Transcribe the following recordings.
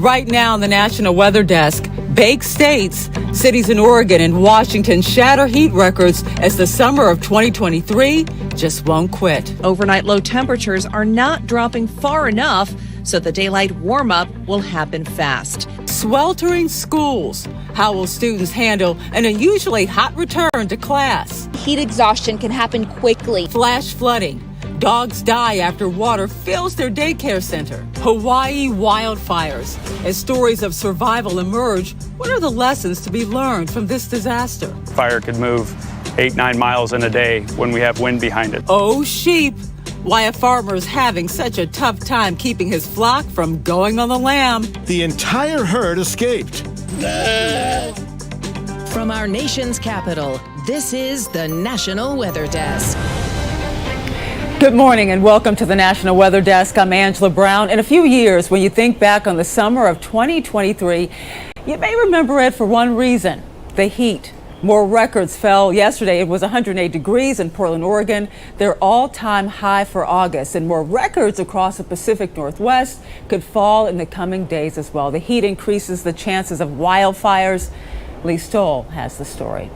Right now on the National Weather Desk, baked states, cities in Oregon and Washington shatter heat records as the summer of 2023 just won't quit. Overnight low temperatures are not dropping far enough, so the daylight warm-up will happen fast. Sweltering schools. How will students handle an unusually hot return to class? Heat exhaustion can happen quickly. Flash flooding. Dogs die after water fills their daycare center. Hawaii wildfires. As stories of survival emerge, what are the lessons to be learned from this disaster? Fire could move 8-9 miles in a day when we have wind behind it. Oh, sheep. Why a farmer is having such a tough time keeping his flock from going on the lam. The entire herd escaped. From our nation's capital, this is the National Weather Desk. Good morning and welcome to the National Weather Desk. I'm Angela Brown. In a few years, when you think back on the summer of 2023, you may remember it for one reason: the heat. More records fell yesterday. It was 108 degrees in Portland, Oregon, their all-time high for August. And more records across the Pacific Northwest could fall in the coming days as well. The heat increases the chances of wildfires. Lee Stoll has the story.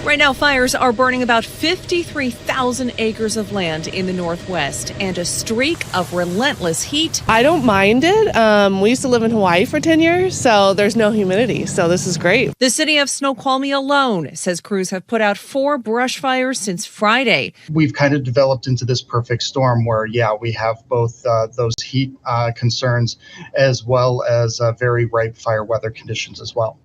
Right now, fires are burning about 53,000 acres of land in the Northwest, and a streak of relentless heat. I don't mind it. We used to live in Hawaii for 10 years, so there's no humidity, so this is great. The city of Snoqualmie alone says crews have put out 4 brush fires since Friday. We've kind of developed into this perfect storm where, we have both those heat concerns as well as very ripe fire weather conditions as well.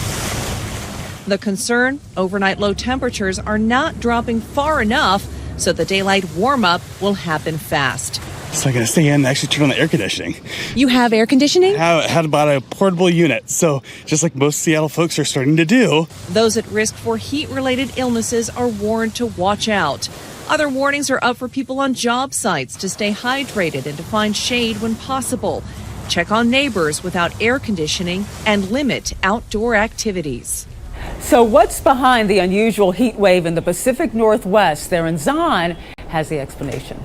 The concern, overnight low temperatures are not dropping far enough, so the daylight warm-up will happen fast. So I gotta stay in and actually turn on the air conditioning. You have air conditioning? I had about a portable unit, so just like most Seattle folks are starting to do. Those at risk for heat-related illnesses are warned to watch out. Other warnings are up for people on job sites to stay hydrated and to find shade when possible. Check on neighbors without air conditioning and limit outdoor activities. So what's behind the unusual heat wave in the Pacific Northwest? Therein Zahn has the explanation.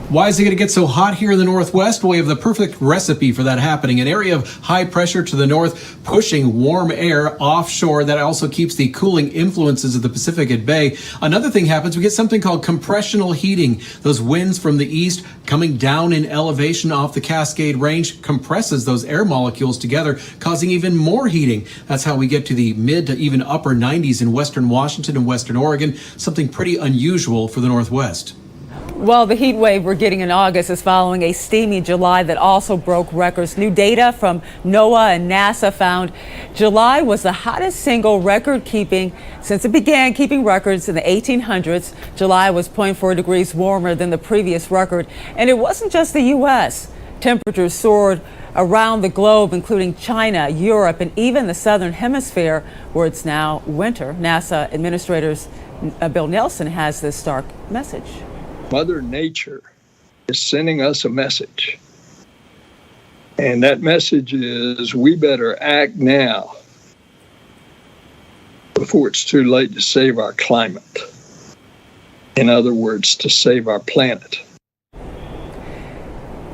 Why is it going to get so hot here in the Northwest? Well, we have the perfect recipe for that happening. An area of high pressure to the north, pushing warm air offshore. That also keeps the cooling influences of the Pacific at bay. Another thing happens, we get something called compressional heating. Those winds from the east coming down in elevation off the Cascade Range compresses those air molecules together, causing even more heating. That's how we get to the mid to even upper 90s in western Washington and western Oregon, something pretty unusual for the Northwest. Well, the heat wave we're getting in August is following a steamy July that also broke records. New data from NOAA and NASA found July was the hottest single record keeping since it began keeping records in the 1800s. July was 0.4 degrees warmer than the previous record. And it wasn't just the U.S. Temperatures soared around the globe, including China, Europe, and even the southern hemisphere, where it's now winter. NASA administrators Bill Nelson has this stark message. Mother Nature is sending us a message. And that message is we better act now before it's too late to save our climate. In other words, to save our planet.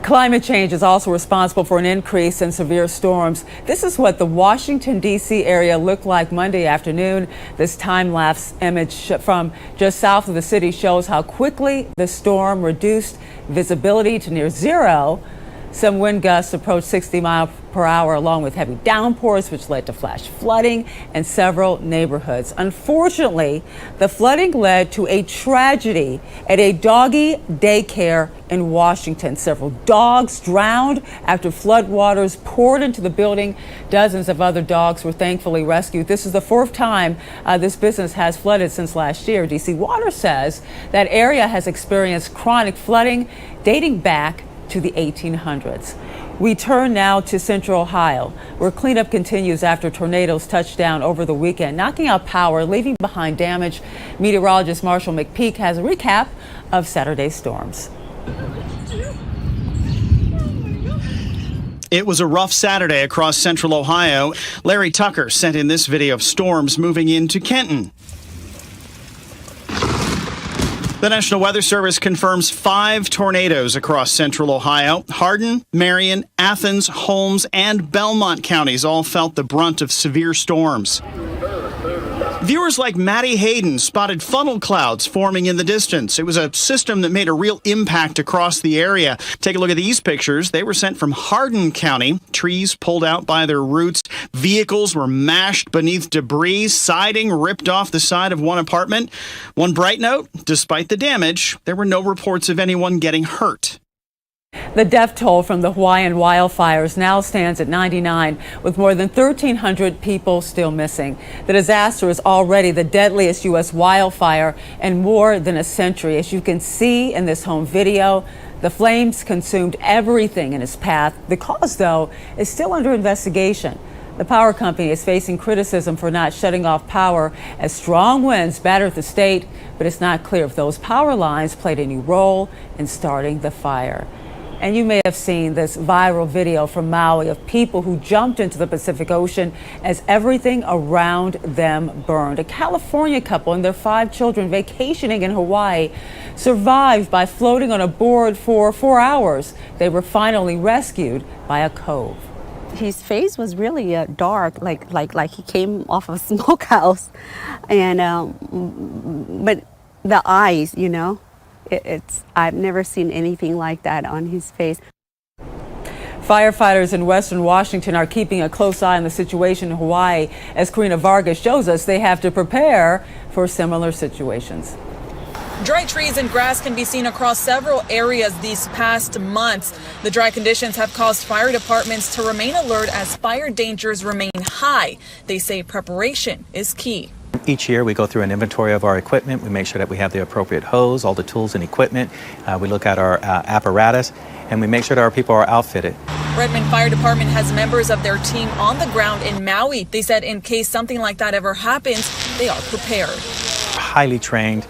Climate change is also responsible for an increase in severe storms. This is what the Washington, D.C. area looked like Monday afternoon. This time-lapse image from just south of the city shows how quickly the storm reduced visibility to near zero. Some wind gusts approached 60 miles per hour, along with heavy downpours, which led to flash flooding in several neighborhoods. Unfortunately, the flooding led to a tragedy at a doggy daycare in Washington. Several dogs drowned after floodwaters poured into the building. Dozens of other dogs were thankfully rescued. This is the 4th time this business has flooded since last year. DC Water says that area has experienced chronic flooding dating back to the 1800s. We turn now to Central Ohio, where cleanup continues after tornadoes touched down over the weekend, knocking out power, leaving behind damage. Meteorologist Marshall McPeak has a recap of Saturday's storms. It was a rough Saturday across Central Ohio. Larry Tucker sent in this video of storms moving into Kenton. The National Weather Service confirms 5 tornadoes across central Ohio. Hardin, Marion, Athens, Holmes, and Belmont counties all felt the brunt of severe storms. Viewers like Maddie Hayden spotted funnel clouds forming in the distance. It was a system that made a real impact across the area. Take a look at these pictures. They were sent from Hardin County. Trees pulled out by their roots. Vehicles were mashed beneath debris. Siding ripped off the side of one apartment. One bright note, despite the damage, there were no reports of anyone getting hurt. The death toll from the Hawaiian wildfires now stands at 99, with more than 1,300 people still missing. The disaster is already the deadliest U.S. wildfire in more than a century. As you can see in this home video, the flames consumed everything in its path. The cause, though, is still under investigation. The power company is facing criticism for not shutting off power as strong winds battered the state, but it's not clear if those power lines played any role in starting the fire. And you may have seen this viral video from Maui of people who jumped into the Pacific Ocean as everything around them burned. A California couple and their 5 children vacationing in Hawaii survived by floating on a board for 4 hours. They were finally rescued by a cove. His face was really dark, like he came off of a smokehouse, and but the eyes, you know. I've never seen anything like that on his face. Firefighters in Western Washington are keeping a close eye on the situation in Hawaii. As Karina Vargas shows us, they have to prepare for similar situations. Dry trees and grass can be seen across several areas these past months. The dry conditions have caused fire departments to remain alert as fire dangers remain high. They say preparation is key. Each year we go through an inventory of our equipment. We make sure that we have the appropriate hose, all the tools and equipment. We look at our apparatus, and we make sure that our people are outfitted. Redmond Fire Department has members of their team on the ground in Maui. They said in case something like that ever happens, they are prepared. Highly trained.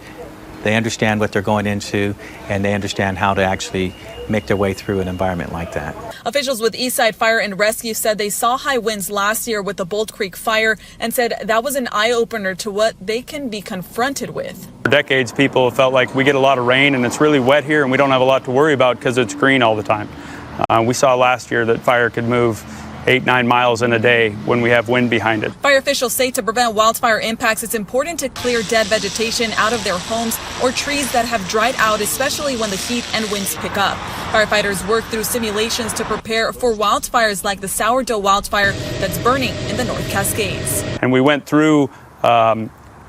They understand what they're going into, and they understand how to actually make their way through an environment like that. Officials with Eastside Fire and Rescue said they saw high winds last year with the Bolt Creek fire and said that was an eye-opener to what they can be confronted with. For decades, people have felt like we get a lot of rain and it's really wet here and we don't have a lot to worry about because it's green all the time. We saw last year that fire could move 8-9 miles in a day when we have wind behind it. Fire officials say to prevent wildfire impacts, it's important to clear dead vegetation out of their homes or trees that have dried out, especially when the heat and winds pick up. Firefighters work through simulations to prepare for wildfires like the sourdough wildfire that's burning in the North Cascades. And we went through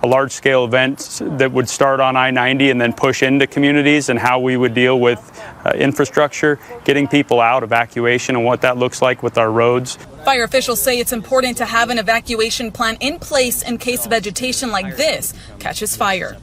a large-scale event that would start on I-90 and then push into communities and how we would deal with infrastructure, getting people out, evacuation, and what that looks like with our roads. Fire officials say it's important to have an evacuation plan in place in case vegetation like this catches fire.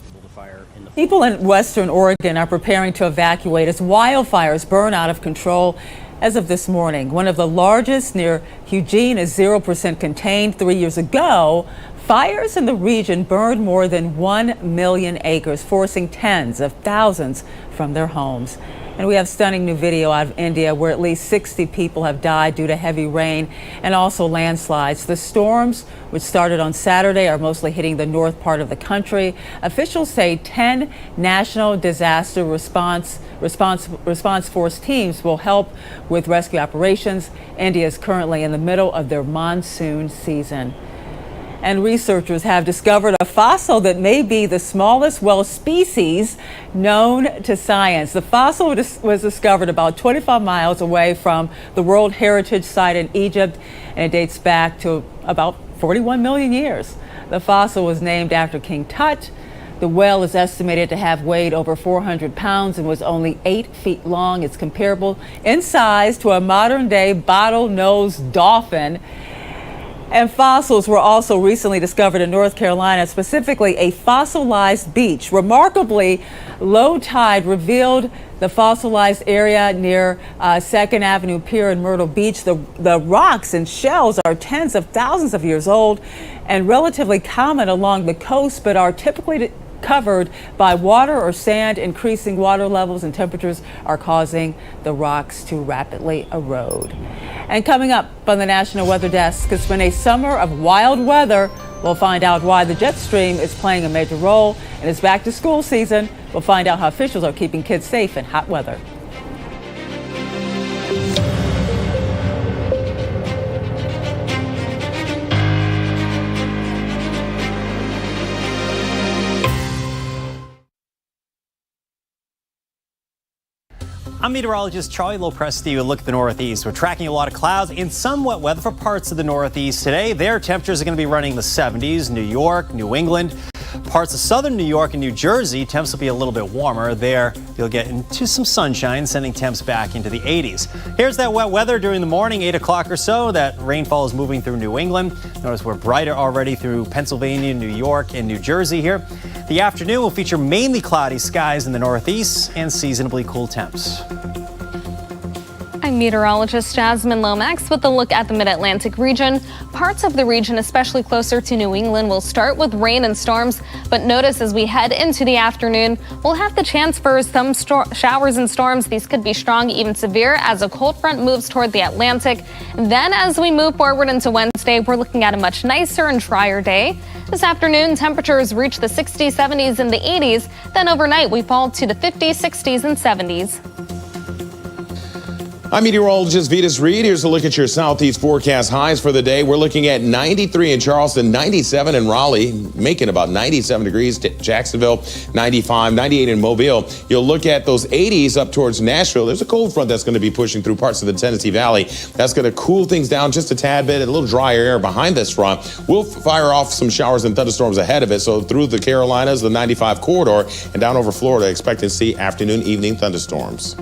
People in Western Oregon are preparing to evacuate as wildfires burn out of control. As of this morning, one of the largest near Eugene is 0% contained. 3 years ago, fires in the region burned more than 1 million acres, forcing tens of thousands from their homes. And we have stunning new video out of India where at least 60 people have died due to heavy rain and also landslides. The storms, which started on Saturday, are mostly hitting the north part of the country. Officials say 10 national disaster response force teams will help with rescue operations. India is currently in the middle of their monsoon season. And researchers have discovered a fossil that may be the smallest whale species known to science. The fossil was discovered about 25 miles away from the World Heritage Site in Egypt, and it dates back to about 41 million years. The fossil was named after King Tut. The whale is estimated to have weighed over 400 pounds and was only 8 feet long. It's comparable in size to a modern-day bottlenose dolphin. And fossils were also recently discovered in North Carolina, specifically a fossilized beach. Remarkably, low tide revealed the fossilized area near 2nd Avenue Pier in Myrtle Beach. The rocks and shells are tens of thousands of years old and relatively common along the coast, but are typically covered by water or sand. Increasing water levels and temperatures are causing the rocks to rapidly erode. And coming up on the National Weather Desk, it's been a summer of wild weather We'll find out why the jet stream is playing a major role in its back to school season. We'll find out how officials are keeping kids safe in hot weather. I'm meteorologist Charlie Lopresti with a look at the Northeast. We're tracking a lot of clouds and some wet weather for parts of the Northeast today. Their temperatures are going to be running the 70s. New York, New England, parts of southern New York and New Jersey, temps will be a little bit warmer. There, you'll get into some sunshine, sending temps back into the 80s. Here's that wet weather during the morning, 8 o'clock or so. That rainfall is moving through New England. Notice we're brighter already through Pennsylvania, New York, and New Jersey here. The afternoon will feature mainly cloudy skies in the Northeast and seasonably cool temps. I'm meteorologist Jasmine Lomax with a look at the Mid-Atlantic region. Parts of the region, especially closer to New England, will start with rain and storms. But notice as we head into the afternoon, we'll have the chance for some showers and storms. These could be strong, even severe, as a cold front moves toward the Atlantic. Then as we move forward into Wednesday, we're looking at a much nicer and drier day. This afternoon, temperatures reach the 60s, 70s, and the 80s. Then overnight, we fall to the 50s, 60s, and 70s. I'm meteorologist Vitas Reed. Here's a look at your southeast forecast highs for the day. We're looking at 93 in Charleston, 97 in Raleigh, making about 97 degrees. Jacksonville, 95, 98 in Mobile. You'll look at those 80s up towards Nashville. There's a cold front that's going to be pushing through parts of the Tennessee Valley. That's going to cool things down just a tad bit, a little drier air behind this front. We'll fire off some showers and thunderstorms ahead of it. So through the Carolinas, the 95 corridor, and down over Florida, expect to see afternoon, evening thunderstorms.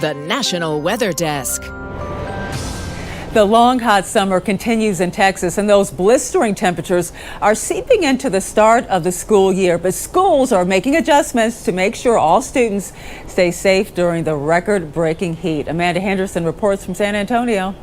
The National Weather Desk. The long, hot summer continues in Texas, and those blistering temperatures are seeping into the start of the school year. But schools are making adjustments to make sure all students stay safe during the record-breaking heat. Amanda Henderson reports from San Antonio.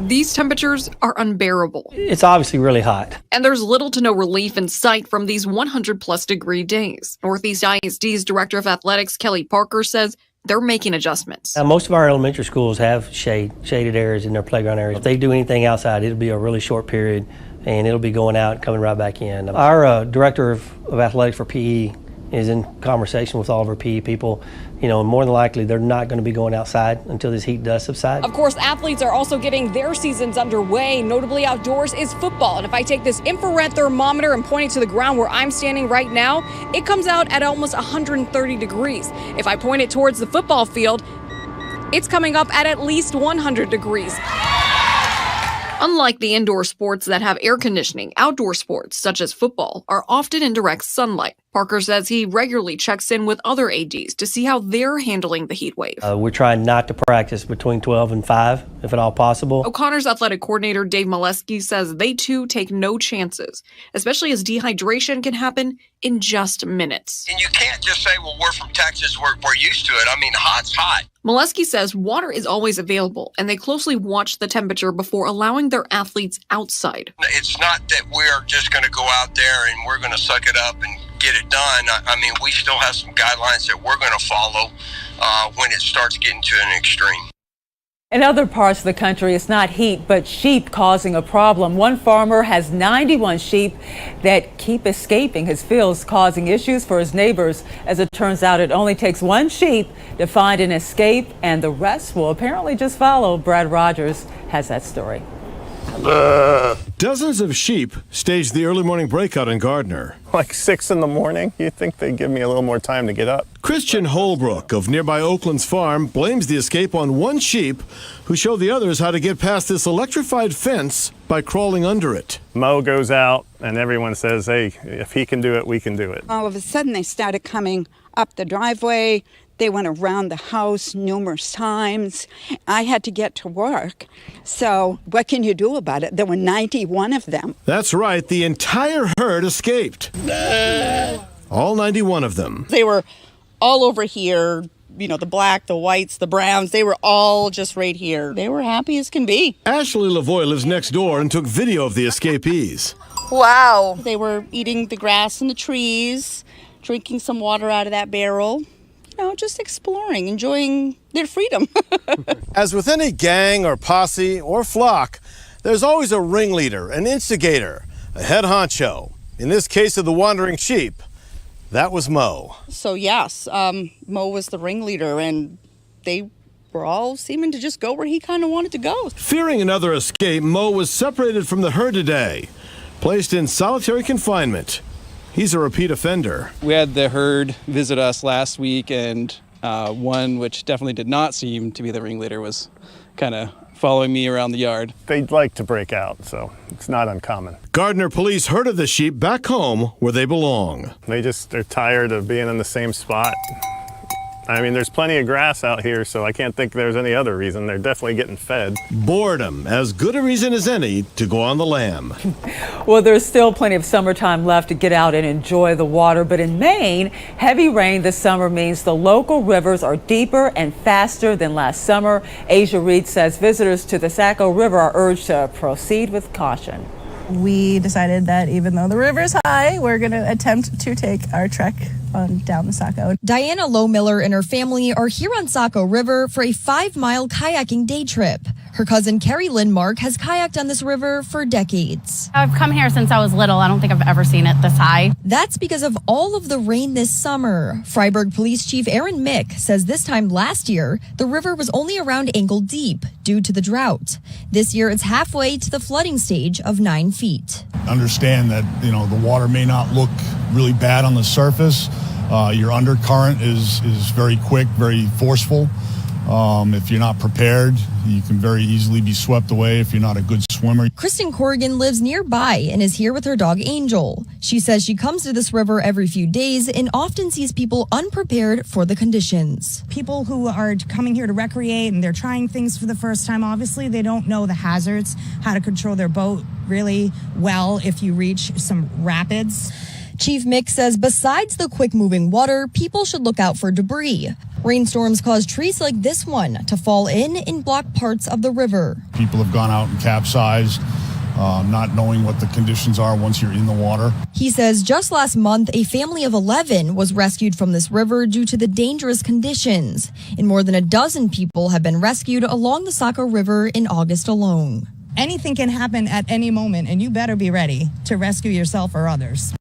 These temperatures are unbearable. It's obviously really hot. And there's little to no relief in sight from these 100-plus degree days. Northeast ISD's Director of Athletics, Kelly Parker, says they're making adjustments. Most of our elementary schools have shaded areas in their playground areas. If they do anything outside, it'll be a really short period, and it'll be going out and coming right back in. Our Director of Athletics for PE is in conversation with all of our PE people. You know, more than likely, they're not going to be going outside until this heat does subside. Of course, athletes are also getting their seasons underway. Notably outdoors is football. And if I take this infrared thermometer and point it to the ground where I'm standing right now, it comes out at almost 130 degrees. If I point it towards the football field, it's coming up at least 100 degrees. Unlike the indoor sports that have air conditioning, outdoor sports, such as football, are often in direct sunlight. Parker says he regularly checks in with other ADs to see how they're handling the heat wave. We're trying not to practice between 12 and 5, if at all possible. O'Connor's athletic coordinator, Dave Molesky, says they too take no chances, especially as dehydration can happen in just minutes. And you can't just say, well, we're from Texas, we're used to it. I mean, hot's hot. Molesky says water is always available, and they closely watch the temperature before allowing their athletes outside. It's not that we're just going to go out there and we're going to suck it up and get it done. I mean, we still have some guidelines that we're going to follow when it starts getting to an extreme. In other parts of the country, it's not heat, but sheep causing a problem. One farmer has 91 sheep that keep escaping his fields, causing issues for his neighbors. As it turns out, it only takes one sheep to find an escape, and the rest will apparently just follow. Brad Rogers has that story. Dozens of sheep staged the early morning breakout in Gardner. Like 6 in the morning, you'd think they'd give me a little more time to get up. Christian Holbrook of nearby Oakland's farm blames the escape on one sheep who showed the others how to get past this electrified fence by crawling under it. Mo goes out and everyone says, hey, if he can do it, we can do it. All of a sudden they started coming up the driveway. They went around the house numerous times. I had to get to work. So what can you do about it? There were 91 of them. That's right. The entire herd escaped. All 91 of them. They were all over here. You know, the black, the whites, the browns, they were all just right here. They were happy as can be. Ashley Lavoie lives next door and took video of the escapees. Wow. They were eating the grass and the trees, drinking some water out of that barrel. You know, just exploring, enjoying their freedom. As with any gang or posse or flock, there's always a ringleader, an instigator, a head honcho. In this case of the wandering sheep, that was Mo. So yes, Mo was the ringleader, and they were all seeming to just go where he kind of wanted to go. Fearing another escape, Mo was separated from the herd today, placed in solitary confinement. He's a repeat offender. We had the herd visit us last week, and one which definitely did not seem to be the ringleader was kind of following me around the yard. They'd like to break out, so it's not uncommon. Gardner police herded the sheep back home where they belong. They're tired of being in the same spot. I mean, there's plenty of grass out here, so I can't think there's any other reason. They're definitely getting fed. Boredom, as good a reason as any to go on the lam. Well, there's still plenty of summertime left to get out and enjoy the water. But in Maine, heavy rain this summer means the local rivers are deeper and faster than last summer. Asia Reed says visitors to the Saco River are urged to proceed with caution. We decided that even though the river's high, we're going to attempt to take our trek on down the Saco. Diana Low-Miller and her family are here on Saco River for a 5-mile kayaking day trip. Her cousin Carrie Lynn Mark has kayaked on this river for decades. I've come here since I was little. I don't think I've ever seen it this high. That's because of all of the rain this summer. Freiburg Police Chief Aaron Mick says this time last year, the river was only around ankle deep due to the drought. This year, it's halfway to the flooding stage of 9 feet. Understand that, the water may not look really bad on the surface. Your undercurrent is very quick, very forceful. If you're not prepared, you can very easily be swept away if you're not a good swimmer. Kristen Corrigan lives nearby and is here with her dog Angel. She says she comes to this river every few days and often sees people unprepared for the conditions. People who are coming here to recreate and they're trying things for the first time, obviously they don't know the hazards, how to control their boat really well if you reach some rapids. Chief Mick says besides the quick-moving water, people should look out for debris. Rainstorms cause trees like this one to fall in and block parts of the river. People have gone out and capsized, not knowing what the conditions are once you're in the water. He says just last month, a family of 11 was rescued from this river due to the dangerous conditions. And more than a dozen people have been rescued along the Saco River in August alone. Anything can happen at any moment, and you better be ready to rescue yourself or others.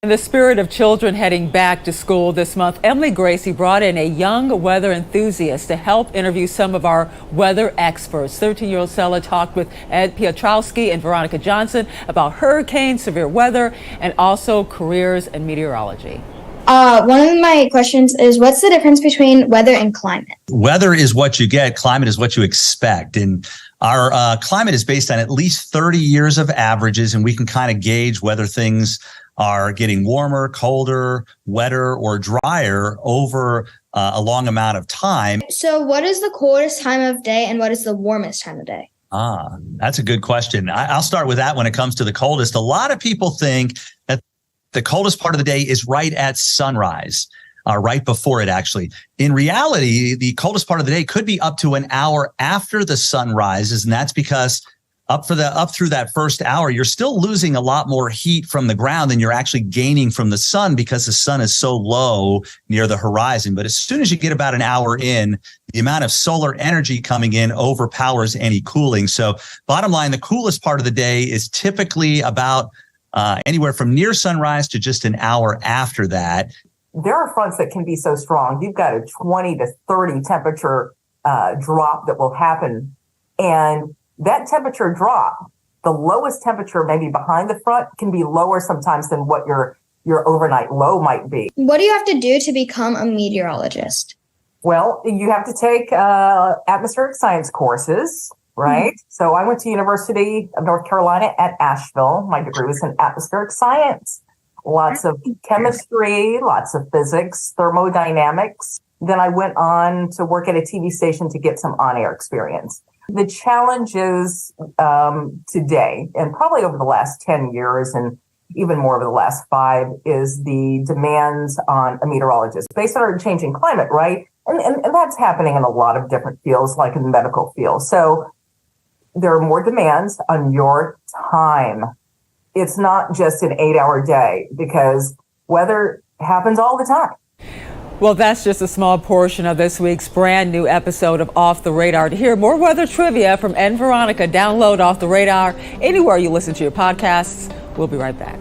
In the spirit of children heading back to school this month, Emily Gracie brought in a young weather enthusiast to help interview some of our weather experts. 13-year-old Stella talked with Ed Piotrowski and Veronica Johnson about hurricanes, severe weather, and also careers in meteorology. One of my questions is, what's the difference between weather and climate? Weather is what you get. Climate is what you expect. And our climate is based on at least 30 years of averages, and we can kind of gauge whether things are getting warmer, colder, wetter, or drier over a long amount of time. So what is the coldest time of day and what is the warmest time of day? That's a good question. I'll start with that when it comes to the coldest. A lot of people think that the coldest part of the day is right at sunrise, right before it actually. In reality, the coldest part of the day could be up to an hour after the sun rises, and that's because up through that first hour, you're still losing a lot more heat from the ground than you're actually gaining from the sun because the sun is so low near the horizon. But as soon as you get about an hour in, the amount of solar energy coming in overpowers any cooling. So bottom line, the coolest part of the day is typically about anywhere from near sunrise to just an hour after that. There are fronts that can be so strong. You've got a 20 to 30 temperature drop that will happen. And that temperature drop the lowest temperature maybe behind the front can be lower sometimes than what your overnight low might be. What do you have to do to become a meteorologist? Well, you have to take atmospheric science courses, right? So I went to University of North Carolina at Asheville. My degree was in atmospheric science. Lots of chemistry, lots of physics, thermodynamics. Then I went on to work at a TV station to get some on-air experience. The challenges today, and probably over the last 10 years and even more over the last 5, is the demands on a meteorologist based on our changing climate, right? And that's happening in a lot of different fields, like in the medical field. So there are more demands on your time. It's not just an 8-hour day because weather happens all the time. Well, that's just a small portion of this week's brand new episode of Off the Radar. To hear more weather trivia from Ed and Veronica, download Off the Radar anywhere you listen to your podcasts. We'll be right back.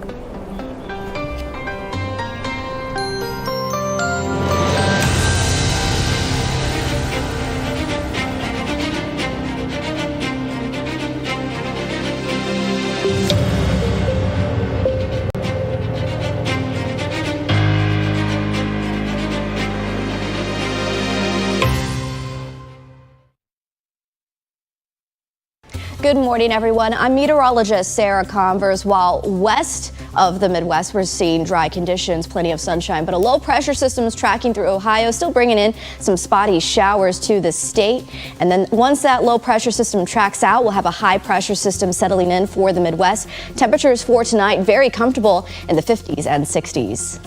Good morning, everyone. I'm meteorologist Sarah Converse. While west of the Midwest, we're seeing dry conditions, plenty of sunshine, but a low pressure system is tracking through Ohio, still bringing in some spotty showers to the state. And then once that low pressure system tracks out, we'll have a high pressure system settling in for the Midwest. Temperatures for tonight very comfortable in the 50s and 60s.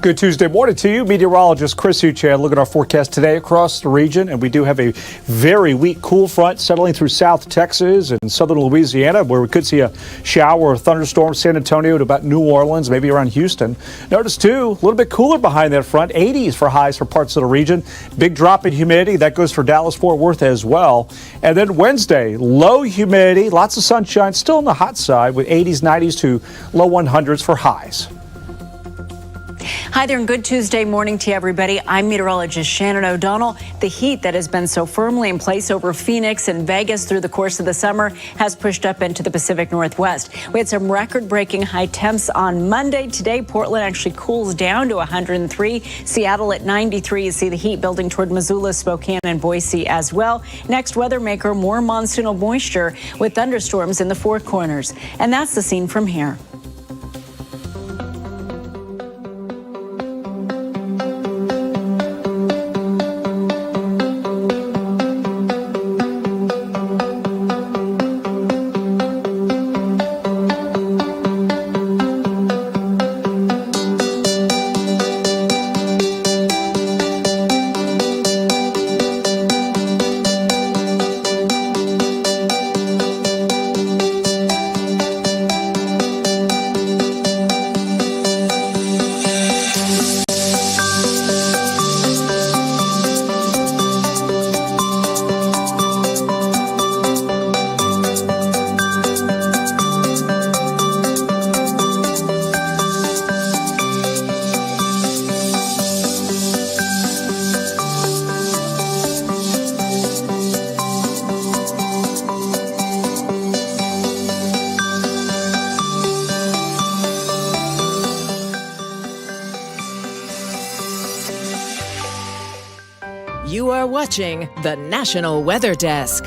Good Tuesday morning to you. Meteorologist Chris Uchan. Look at our forecast today across the region, and we do have a very weak cool front settling through South Texas and southern Louisiana, where we could see a shower or thunderstorm. San Antonio to about New Orleans, maybe around Houston. Notice too, a little bit cooler behind that front. 80s for highs for parts of the region. Big drop in humidity. That goes for Dallas-Fort Worth as well. And then Wednesday, low humidity, lots of sunshine, still on the hot side with 80s, 90s to low 100s for highs. Hi there and good Tuesday morning to everybody. I'm meteorologist Shannon O'Donnell. The heat that has been so firmly in place over Phoenix and Vegas through the course of the summer has pushed up into the Pacific Northwest. We had some record-breaking high temps on Monday. Today, Portland actually cools down to 103. Seattle at 93. You see the heat building toward Missoula, Spokane, and Boise as well. Next, weather maker, more monsoonal moisture with thunderstorms in the Four Corners. And that's the scene from here. You are watching the National Weather Desk.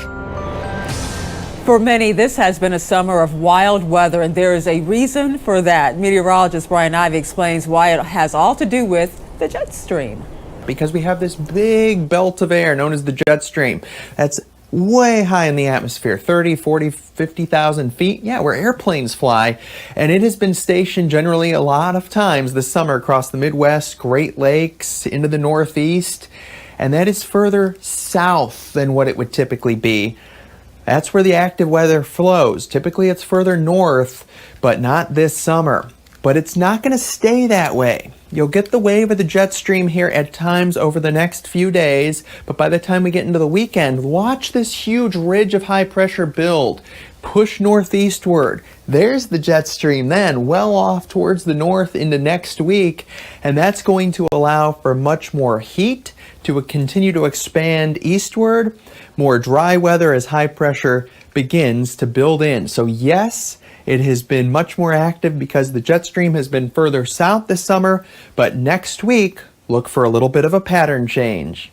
For many, this has been a summer of wild weather, and there is a reason for that. Meteorologist Brian Ivey explains why it has all to do with the jet stream. Because we have this big belt of air known as the jet stream that's way high in the atmosphere, 30, 40, 50,000 feet. Yeah, where airplanes fly. And it has been stationed generally a lot of times this summer across the Midwest, Great Lakes, into the Northeast. And that is further south than what it would typically be. That's where the active weather flows. Typically it's further north, but not this summer. But it's not going to stay that way. You'll get the wave of the jet stream here at times over the next few days, but by the time we get into the weekend, watch this huge ridge of high pressure build. Push northeastward. There's the jet stream then, well off towards the north into next week, and that's going to allow for much more heat to continue to expand eastward, more dry weather as high pressure begins to build in. So yes, it has been much more active because the jet stream has been further south this summer, but next week, look for a little bit of a pattern change.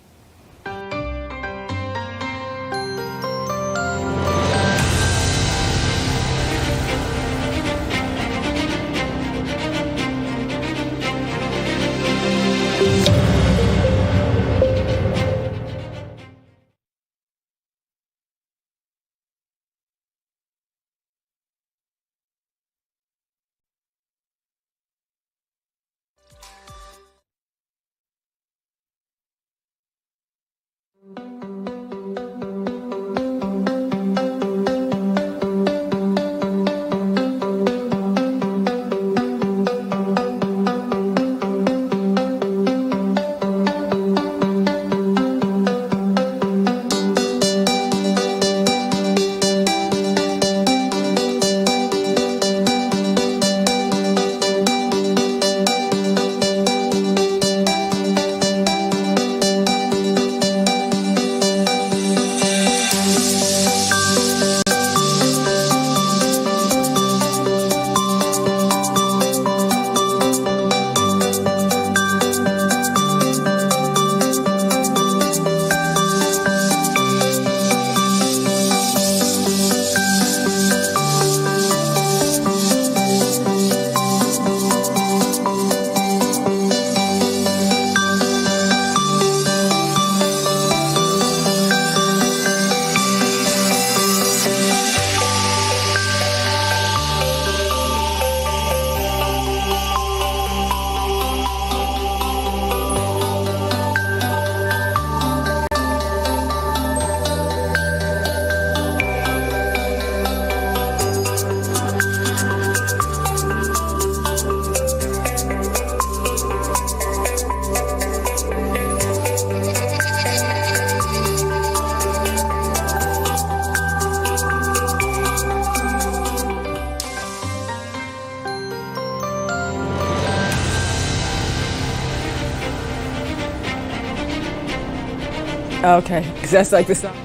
Okay, because that's like the song.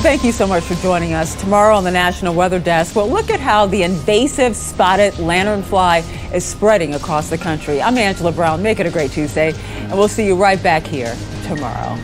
Thank you so much for joining us. Tomorrow on the National Weather Desk, we'll look at how the invasive spotted lanternfly is spreading across the country. I'm Angela Brown. Make it a great Tuesday, and we'll see you right back here tomorrow.